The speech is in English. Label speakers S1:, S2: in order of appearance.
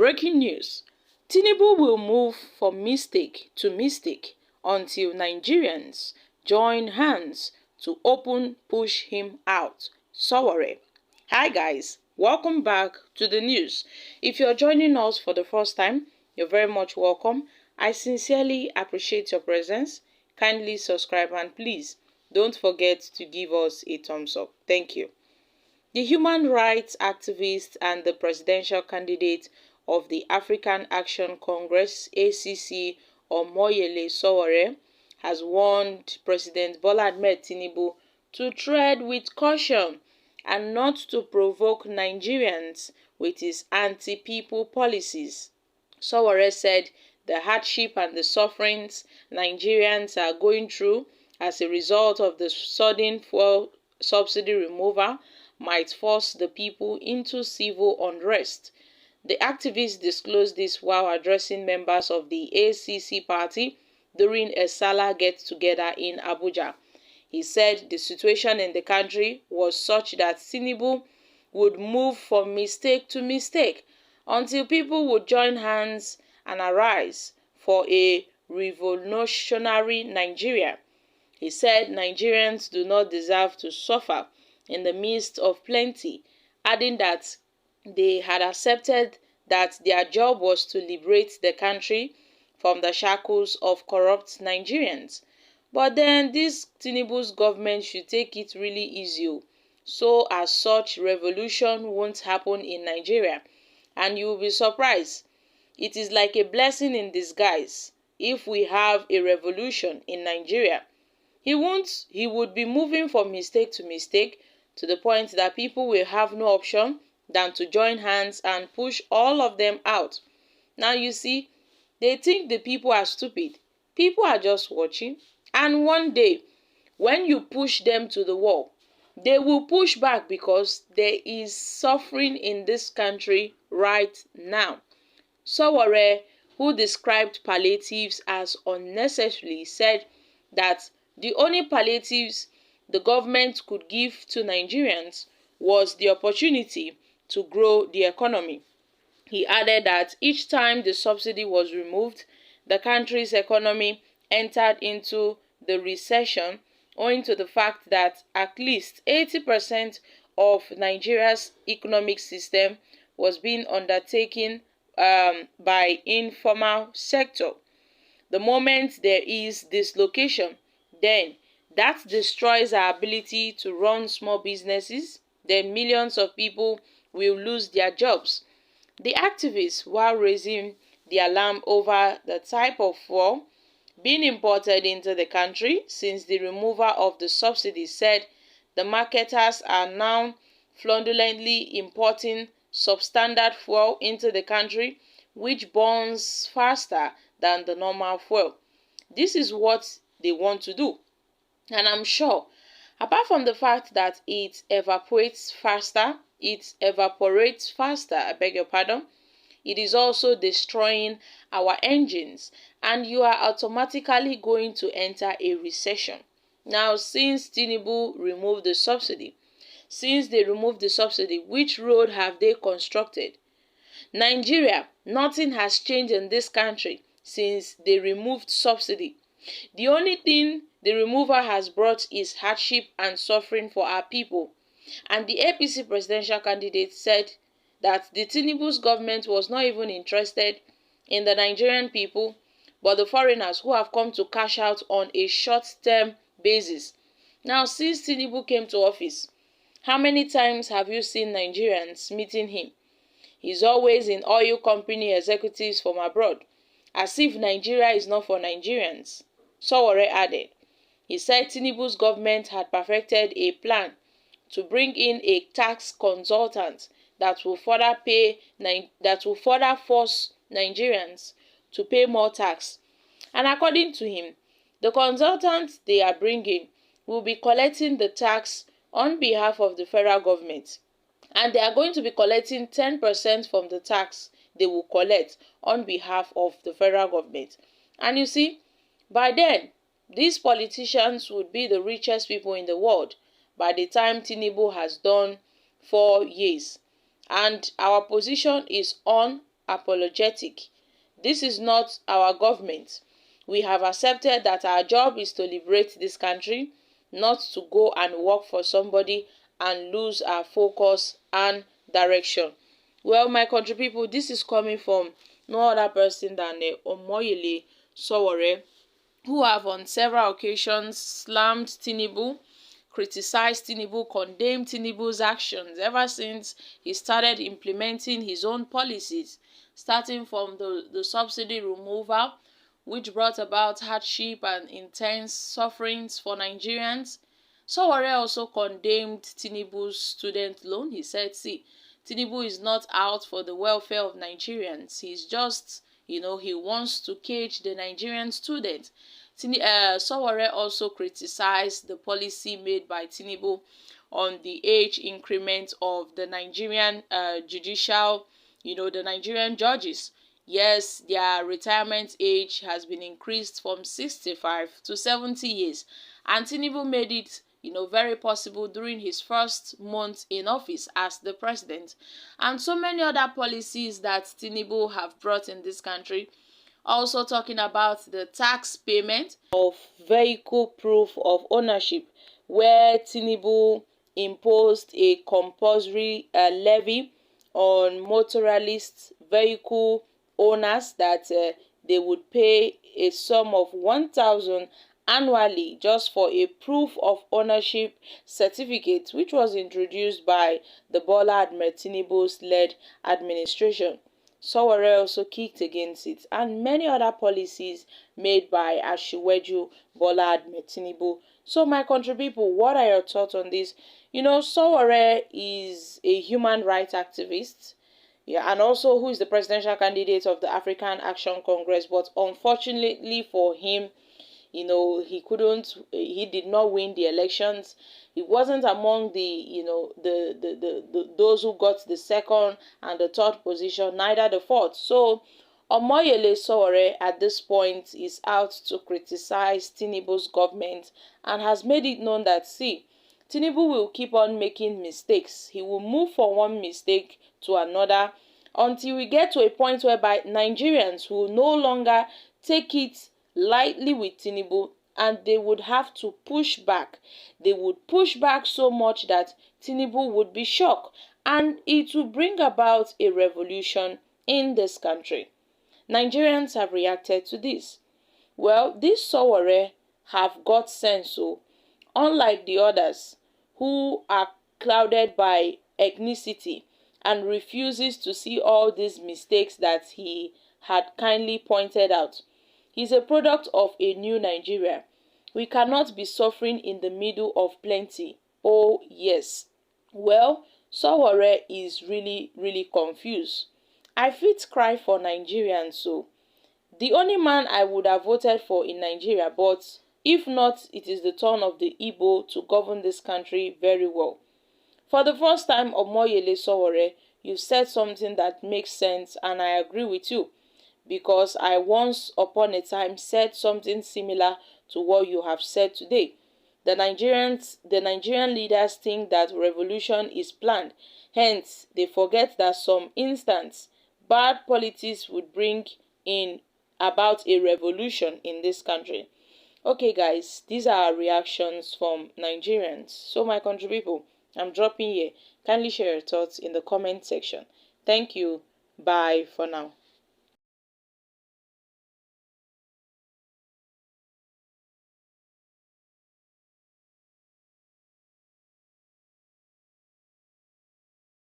S1: Breaking news: Tinubu will move from mistake to mistake until Nigerians join hands to open push him out. Sowore. Hi guys, welcome back to the news. If you're joining us for the first time, you're very much welcome. I sincerely appreciate your presence. Kindly subscribe and please don't forget to give us a thumbs up. Thank you. The human rights activist and the presidential candidate of the African Action Congress (ACC) Omoyele Sowore has warned President Bola Ahmed Tinubu to tread with caution and not to provoke Nigerians with his anti-people policies. Sowore said the hardship and the sufferings Nigerians are going through as a result of the sudden fuel subsidy removal might force the people into civil unrest. The activist disclosed this while addressing members of the ACC party during a Salah get-together in Abuja. He said the situation in the country was such that Tinubu would move from mistake to mistake until people would join hands and arise for a revolutionary Nigeria. He said Nigerians do not deserve to suffer in the midst of plenty, adding that they had accepted that their job was to liberate the country from the shackles of corrupt Nigerians. But then this Tinubu's government should take it really easy, so as such revolution won't happen in Nigeria. And you will be surprised. It is like a blessing in disguise if we have a revolution in Nigeria. He would be moving from mistake to mistake to the point that people will have no option than to join hands and push all of them out. Now you see, they think the people are stupid. People are just watching, and one day, when you push them to the wall, they will push back because there is suffering in this country right now. Sowore, who described palliatives as unnecessary, said that the only palliatives the government could give to Nigerians was the opportunity to grow the economy. He added that each time the subsidy was removed, the country's economy entered into the recession owing to the fact that at least 80% of Nigeria's economic system was being undertaken by informal sector. The moment there is dislocation, then that destroys our ability to run small businesses. Then millions of people will lose their jobs. The activists, while raising the alarm over the type of fuel being imported into the country since the removal of the subsidy, said the marketers are now fraudulently importing substandard fuel into the country, which burns faster than the normal fuel. This is what they want to do. And I'm sure, apart from the fact that it evaporates faster, I beg your pardon, it is also destroying our engines, and you are automatically going to enter a recession. Now, since Tinubu removed the subsidy, which road have they constructed? Nigeria, nothing has changed in this country since they removed subsidy. The only thing the removal has brought is hardship and suffering for our people. And the APC presidential candidate said that the Tinubu's government was not even interested in the Nigerian people, but the foreigners who have come to cash out on a short-term basis. Now, since Tinubu came to office, how many times have you seen Nigerians meeting him? He's always in oil company executives from abroad, as if Nigeria is not for Nigerians. Sowore added. He said Tinubu's government had perfected a plan to bring in a tax consultant that will further force Nigerians to pay more tax. And according to him, the consultant they are bringing will be collecting the tax on behalf of the federal government, and they are going to be collecting 10% from the tax they will collect on behalf of the federal government. And you see, by then, these politicians would be the richest people in the world by the time Tinubu has done 4 years. And our position is apologetic. This is not our government. We have accepted that our job is to liberate this country, not to go and work for somebody and lose our focus and direction. Well, my country people, this is coming from no other person than Omoyele Sowore, who have on several occasions slammed Tinubu, criticized Tinubu, condemned Tinubu's actions ever since he started implementing his own policies, starting from the subsidy removal, which brought about hardship and intense sufferings for Nigerians. Sowore also condemned Tinubu's student loan. He said, see, Tinubu is not out for the welfare of Nigerians. He's just, he wants to cage the Nigerian student. Sowore also criticized the policy made by Tinubu on the age increment of the Nigerian judicial, the Nigerian judges. Yes, their retirement age has been increased from 65 to 70 years. And Tinubu made it, very possible during his first month in office as the president. And so many other policies that Tinubu have brought in this country. Also talking about the tax payment of vehicle proof of ownership, where Tinubu imposed a compulsory levy on motorist vehicle owners that they would pay a sum of 1,000 annually just for a proof of ownership certificate, which was introduced by the Bola Ahmed Tinubu's led administration. Sowore also kicked against it, and many other policies made by Asiwaju Bola Ahmed Tinubu. So my country people, what are your thoughts on this? Sowore is a human rights activist, yeah, and also who is the presidential candidate of the African Action Congress. But unfortunately for him, he did not win the elections. He wasn't among the those who got the second and the third position, neither the fourth. So Omoyele Sowore at this point is out to criticize Tinubu's government and has made it known that, see, Tinubu will keep on making mistakes. He will move from one mistake to another until we get to a point whereby Nigerians will no longer take it lightly with Tinubu, and they would have to push back. They would push back so much that Tinubu would be shocked, and it will bring about a revolution in this country. Nigerians have reacted to this. Well, this Sowore have got sense, so unlike the others who are clouded by ethnicity and refuses to see all these mistakes that he had kindly pointed out. He's a product of a new Nigeria. We cannot be suffering in the middle of plenty. Oh, yes. Well, Sowore is really, really confused. I fit cry for Nigerians, so the only man I would have voted for in Nigeria, but if not, it is the turn of the Igbo to govern this country very well. For the first time, Omoyele Sowore, you said something that makes sense, and I agree with you, because I once upon a time said something similar to what you have said today. The Nigerian leaders think that revolution is planned. Hence, they forget that some instance bad politics would bring in about a revolution in this country. Okay guys, these are our reactions from Nigerians. So my country people, I'm dropping here. Kindly share your thoughts in the comment section. Thank you. Bye for now.